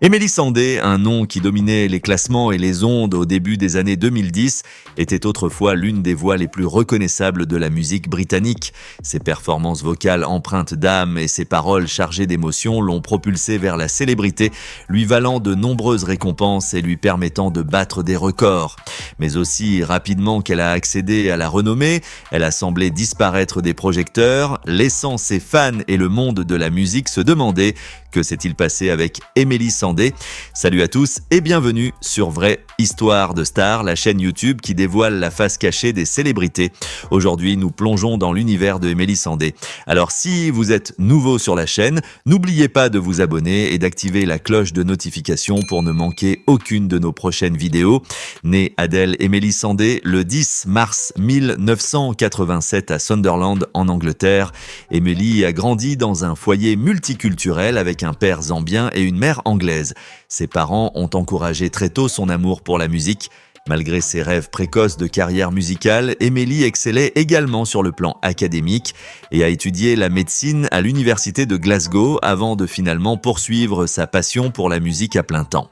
Emeli Sandé, un nom qui dominait les classements et les ondes au début des années 2010, était autrefois l'une des voix les plus reconnaissables de la musique britannique. Ses performances vocales empreintes d'âme et ses paroles chargées d'émotion l'ont propulsé vers la célébrité, lui valant de nombreuses récompenses et lui permettant de battre des records. Mais aussi rapidement qu'elle a accédé à la renommée, elle a semblé disparaître des projecteurs, laissant ses fans et le monde de la musique se demander que s'est-il passé avec Emeli Sandé. Salut à tous et bienvenue sur Vraie Histoire de Stars, la chaîne YouTube qui dévoile la face cachée des célébrités. Aujourd'hui, nous plongeons dans l'univers de Emeli Sandé. Alors si vous êtes nouveau sur la chaîne, n'oubliez pas de vous abonner et d'activer la cloche de notification pour ne manquer aucune de nos prochaines vidéos. Née Adèle Emeli Sandé le 10 mars 1987 à Sunderland en Angleterre, Emeli a grandi dans un foyer multiculturel avec un père zambien et une mère anglaise. Ses parents ont encouragé très tôt son amour pour la musique. Malgré ses rêves précoces de carrière musicale, Emeli excellait également sur le plan académique et a étudié la médecine à l'université de Glasgow avant de finalement poursuivre sa passion pour la musique à plein temps.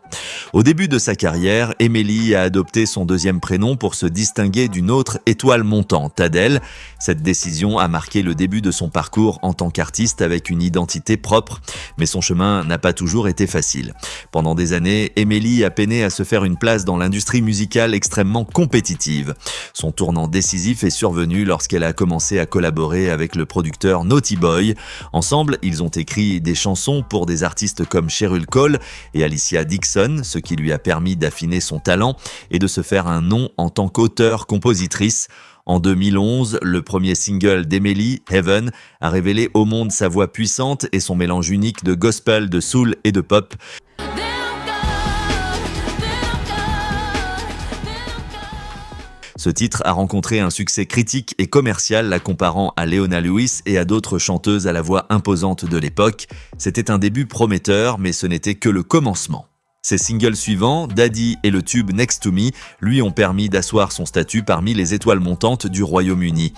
Au début de sa carrière, Emeli a adopté son deuxième prénom pour se distinguer d'une autre étoile montante, Adèle. Cette décision a marqué le début de son parcours en tant qu'artiste avec une identité propre, mais son chemin n'a pas toujours été facile. Pendant des années, Emeli a peiné à se faire une place dans l'industrie musicale extrêmement compétitive. Son tournant décisif est survenu lorsqu'elle a commencé à collaborer avec le producteur Naughty Boy. Ensemble, ils ont écrit des chansons pour des artistes comme Cheryl Cole et Alicia Dixon, ce qui lui a permis d'affiner son talent et de se faire un nom en tant qu'auteure-compositrice. En 2011, le premier single d'Emeli, Heaven, a révélé au monde sa voix puissante et son mélange unique de gospel, de soul et de pop. Ce titre a rencontré un succès critique et commercial, la comparant à Leona Lewis et à d'autres chanteuses à la voix imposante de l'époque. C'était un début prometteur, mais ce n'était que le commencement. Ses singles suivants, Daddy et le tube Next to Me, lui ont permis d'asseoir son statut parmi les étoiles montantes du Royaume-Uni.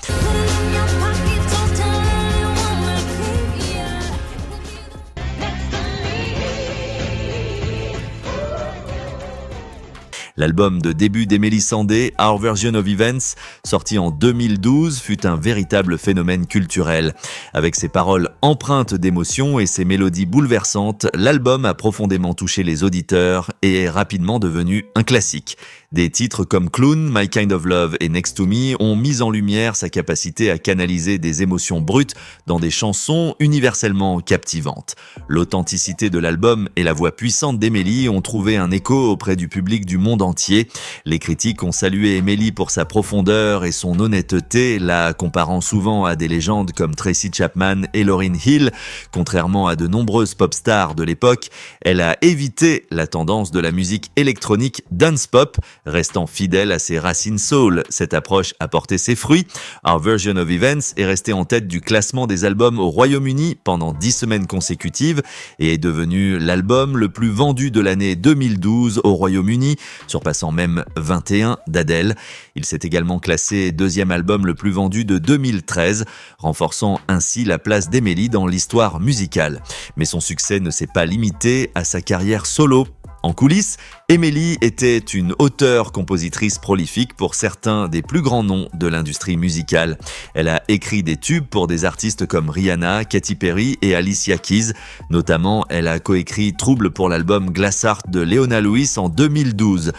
L'album de début d'Emeli Sandé, Our Version of Events, sorti en 2012, fut un véritable phénomène culturel. Avec ses paroles empreintes d'émotion et ses mélodies bouleversantes, l'album a profondément touché les auditeurs et est rapidement devenu un classique. Des titres comme Clown, My Kind of Love et Next to Me ont mis en lumière sa capacité à canaliser des émotions brutes dans des chansons universellement captivantes. L'authenticité de l'album et la voix puissante d'Emeli ont trouvé un écho auprès du public du monde entier. Les critiques ont salué Emeli pour sa profondeur et son honnêteté, la comparant souvent à des légendes comme Tracy Chapman et Lauryn Hill. Contrairement à de nombreuses pop stars de l'époque, elle a évité la tendance de la musique électronique dance pop, restant fidèle à ses racines soul. Cette approche a porté ses fruits. Our Version of Events est resté en tête du classement des albums au Royaume-Uni pendant 10 semaines consécutives et est devenu l'album le plus vendu de l'année 2012 au Royaume-Uni, surpassant même 21 d'Adèle. Il s'est également classé deuxième album le plus vendu de 2013, renforçant ainsi la place d'Emeli dans l'histoire musicale. Mais son succès ne s'est pas limité à sa carrière solo. En coulisses, Emeli était une auteure-compositrice prolifique pour certains des plus grands noms de l'industrie musicale. Elle a écrit des tubes pour des artistes comme Rihanna, Katy Perry et Alicia Keys. Notamment, elle a coécrit Trouble pour l'album Glass Heart de Leona Lewis en 2012.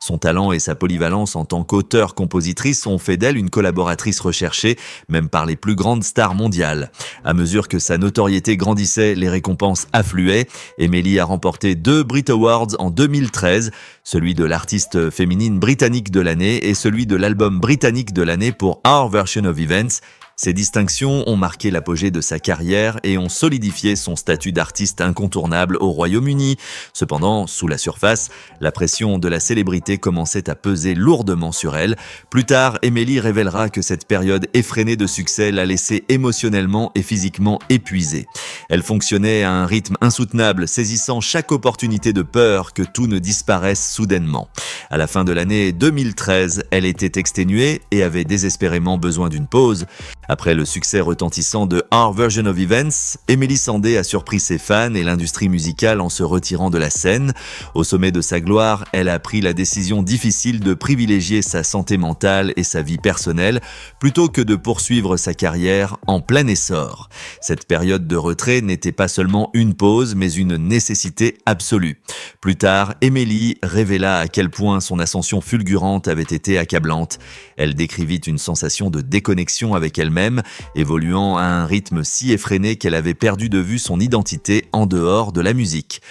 Son talent et sa polyvalence en tant qu'auteure-compositrice ont fait d'elle une collaboratrice recherchée, même par les plus grandes stars mondiales. À mesure que sa notoriété grandissait, les récompenses affluaient. Emeli a remporté 2 Brit Awards en 2013, celui de l'artiste féminine britannique de l'année et celui de l'album britannique de l'année pour Our Version of Events. Ces distinctions ont marqué l'apogée de sa carrière et ont solidifié son statut d'artiste incontournable au Royaume-Uni. Cependant, sous la surface, la pression de la célébrité commençait à peser lourdement sur elle. Plus tard, Emeli révélera que cette période effrénée de succès l'a laissée émotionnellement et physiquement épuisée. Elle fonctionnait à un rythme insoutenable, saisissant chaque opportunité de peur que tout ne disparaisse soudainement. À la fin de l'année 2013, elle était exténuée et avait désespérément besoin d'une pause. Après le succès retentissant de Our Version of Events, Emeli Sandé a surpris ses fans et l'industrie musicale en se retirant de la scène. Au sommet de sa gloire, elle a pris la décision difficile de privilégier sa santé mentale et sa vie personnelle plutôt que de poursuivre sa carrière en plein essor. Cette période de retrait n'était pas seulement une pause, mais une nécessité absolue. Plus tard, Emeli révéla à quel point son ascension fulgurante avait été accablante. Elle décrivit une sensation de déconnexion avec elle-même, évoluant à un rythme si effréné qu'elle avait perdu de vue son identité en dehors de la musique.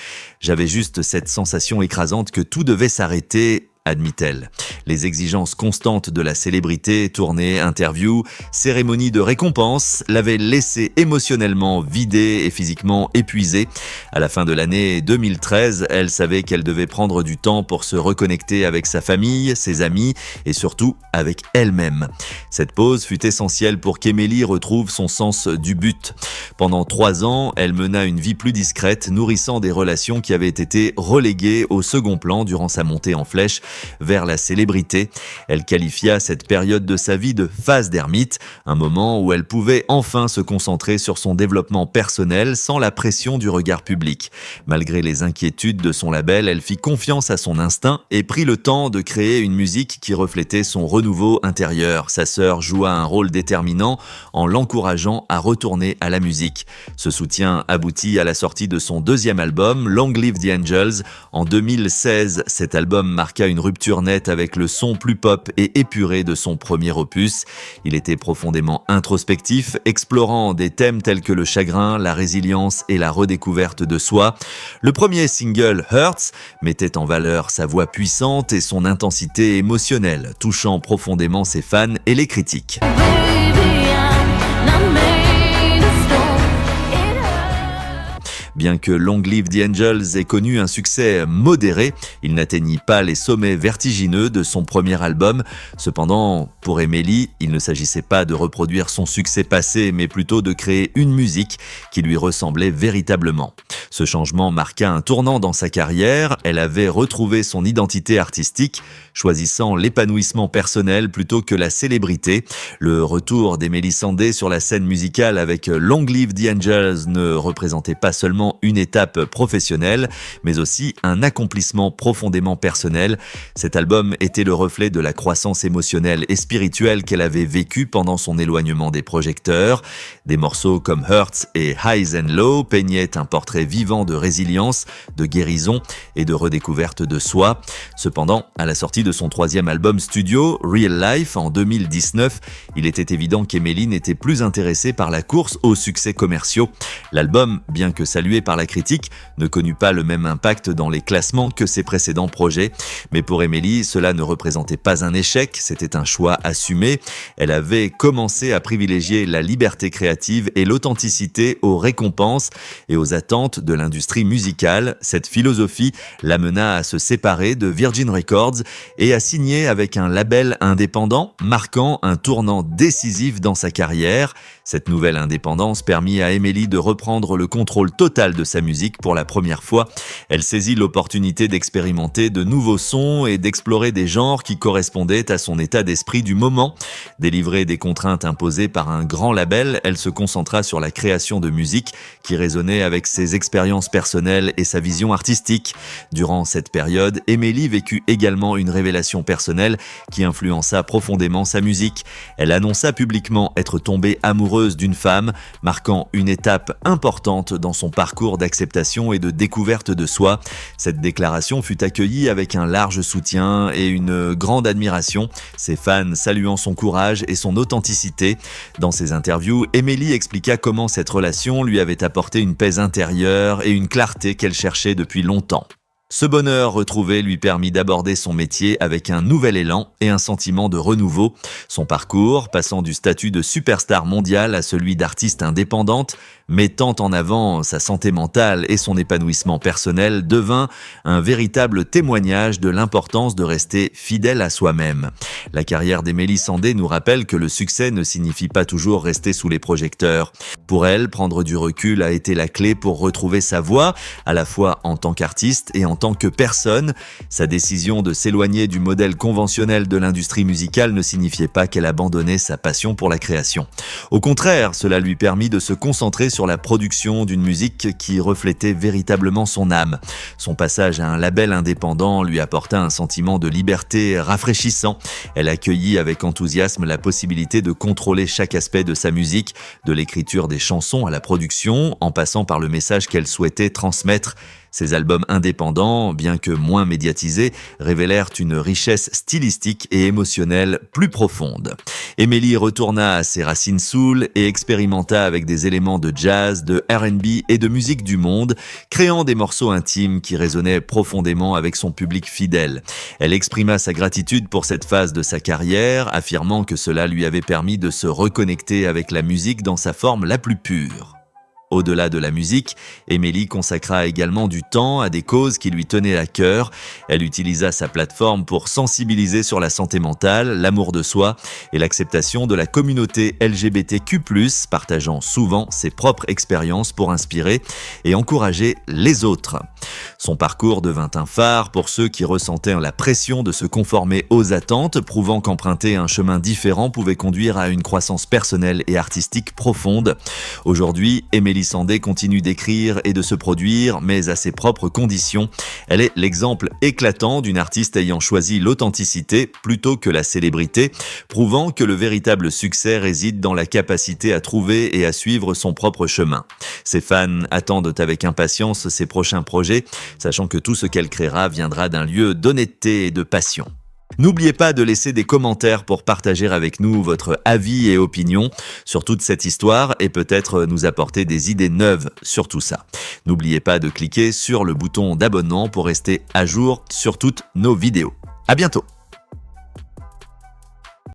J'avais juste cette sensation écrasante que tout devait s'arrêter, admit-elle. Les exigences constantes de la célébrité, tournées, interviews, cérémonies de récompense l'avaient laissée émotionnellement vidée et physiquement épuisée. À la fin de l'année 2013, elle savait qu'elle devait prendre du temps pour se reconnecter avec sa famille, ses amis et surtout avec elle-même. Cette pause fut essentielle pour qu'Emeli retrouve son sens du but. Pendant 3 ans, elle mena une vie plus discrète, nourrissant des relations qui avaient été reléguées au second plan durant sa montée en flèche vers la célébrité. Elle qualifia cette période de sa vie de phase d'ermite, un moment où elle pouvait enfin se concentrer sur son développement personnel sans la pression du regard public. Malgré les inquiétudes de son label, elle fit confiance à son instinct et prit le temps de créer une musique qui reflétait son renouveau intérieur. Sa sœur joua un rôle déterminant en l'encourageant à retourner à la musique. Ce soutien aboutit à la sortie de son 2e album, Long Live the Angels. En 2016, cet album marqua une rupture nette avec le son plus pop et épuré de son premier opus. Il était profondément introspectif, explorant des thèmes tels que le chagrin, la résilience et la redécouverte de soi. Le premier single, Hurts, mettait en valeur sa voix puissante et son intensité émotionnelle, touchant profondément ses fans et les critiques. Bien que Long Live the Angels ait connu un succès modéré, il n'atteignit pas les sommets vertigineux de son premier album. Cependant, pour Emeli, il ne s'agissait pas de reproduire son succès passé, mais plutôt de créer une musique qui lui ressemblait véritablement. Ce changement marqua un tournant dans sa carrière. Elle avait retrouvé son identité artistique, choisissant l'épanouissement personnel plutôt que la célébrité. Le retour d'Emeli Sandé sur la scène musicale avec Long Live the Angels ne représentait pas seulement une étape professionnelle, mais aussi un accomplissement profondément personnel. Cet album était le reflet de la croissance émotionnelle et spirituelle qu'elle avait vécue pendant son éloignement des projecteurs. Des morceaux comme Hurts et Highs and Lows peignaient un portrait vivant de résilience, de guérison et de redécouverte de soi. Cependant, à la sortie de son 3e album studio, Real Life, en 2019, il était évident qu'Emeli n'était plus intéressée par la course aux succès commerciaux. L'album, bien que salué par la critique, ne connut pas le même impact dans les classements que ses précédents projets. Mais pour Emeli, cela ne représentait pas un échec, c'était un choix assumé. Elle avait commencé à privilégier la liberté créative et l'authenticité aux récompenses et aux attentes de l'industrie musicale. Cette philosophie l'amena à se séparer de Virgin Records et à signer avec un label indépendant, marquant un tournant décisif dans sa carrière. Cette nouvelle indépendance permit à Emeli de reprendre le contrôle total de sa musique pour la première fois. Elle saisit l'opportunité d'expérimenter de nouveaux sons et d'explorer des genres qui correspondaient à son état d'esprit du moment. Délivrée des contraintes imposées par un grand label, elle se concentra sur la création de musique qui résonnait avec ses expériences personnelles et sa vision artistique. Durant cette période, Emeli vécut également une révélation personnelle qui influença profondément sa musique. Elle annonça publiquement être tombée amoureuse d'une femme, marquant une étape importante dans son parcours d'acceptation et de découverte de soi. Cette déclaration fut accueillie avec un large soutien et une grande admiration, ses fans saluant son courage et son authenticité. Dans ses interviews, Emeli expliqua comment cette relation lui avait apporté une paix intérieure et une clarté qu'elle cherchait depuis longtemps. Ce bonheur retrouvé lui permit d'aborder son métier avec un nouvel élan et un sentiment de renouveau. Son parcours, passant du statut de superstar mondiale à celui d'artiste indépendante, mettant en avant sa santé mentale et son épanouissement personnel, devint un véritable témoignage de l'importance de rester fidèle à soi-même. La carrière d'Emeli Sandé nous rappelle que le succès ne signifie pas toujours rester sous les projecteurs. Pour elle, prendre du recul a été la clé pour retrouver sa voix, à la fois en tant qu'artiste et en tant que personne. Sa décision de s'éloigner du modèle conventionnel de l'industrie musicale ne signifiait pas qu'elle abandonnait sa passion pour la création. Au contraire, cela lui permit de se concentrer sur la production d'une musique qui reflétait véritablement son âme. Son passage à un label indépendant lui apporta un sentiment de liberté rafraîchissant. Elle accueillit avec enthousiasme la possibilité de contrôler chaque aspect de sa musique, de l'écriture des chansons à la production, en passant par le message qu'elle souhaitait transmettre. Ses albums indépendants, bien que moins médiatisés, révélèrent une richesse stylistique et émotionnelle plus profonde. Emily retourna à ses racines soul et expérimenta avec des éléments de jazz, de R&B et de musique du monde, créant des morceaux intimes qui résonnaient profondément avec son public fidèle. Elle exprima sa gratitude pour cette phase de sa carrière, affirmant que cela lui avait permis de se reconnecter avec la musique dans sa forme la plus pure. Au-delà de la musique, Emily consacra également du temps à des causes qui lui tenaient à cœur. Elle utilisa sa plateforme pour sensibiliser sur la santé mentale, l'amour de soi et l'acceptation de la communauté LGBTQ+, partageant souvent ses propres expériences pour inspirer et encourager les autres. Son parcours devint un phare pour ceux qui ressentaient la pression de se conformer aux attentes, prouvant qu'emprunter un chemin différent pouvait conduire à une croissance personnelle et artistique profonde. Aujourd'hui, Emily Sandé continue d'écrire et de se produire, mais à ses propres conditions. Elle est l'exemple éclatant d'une artiste ayant choisi l'authenticité plutôt que la célébrité, prouvant que le véritable succès réside dans la capacité à trouver et à suivre son propre chemin. Ses fans attendent avec impatience ses prochains projets, sachant que tout ce qu'elle créera viendra d'un lieu d'honnêteté et de passion. N'oubliez pas de laisser des commentaires pour partager avec nous votre avis et opinion sur toute cette histoire et peut-être nous apporter des idées neuves sur tout ça. N'oubliez pas de cliquer sur le bouton d'abonnement pour rester à jour sur toutes nos vidéos. À bientôt!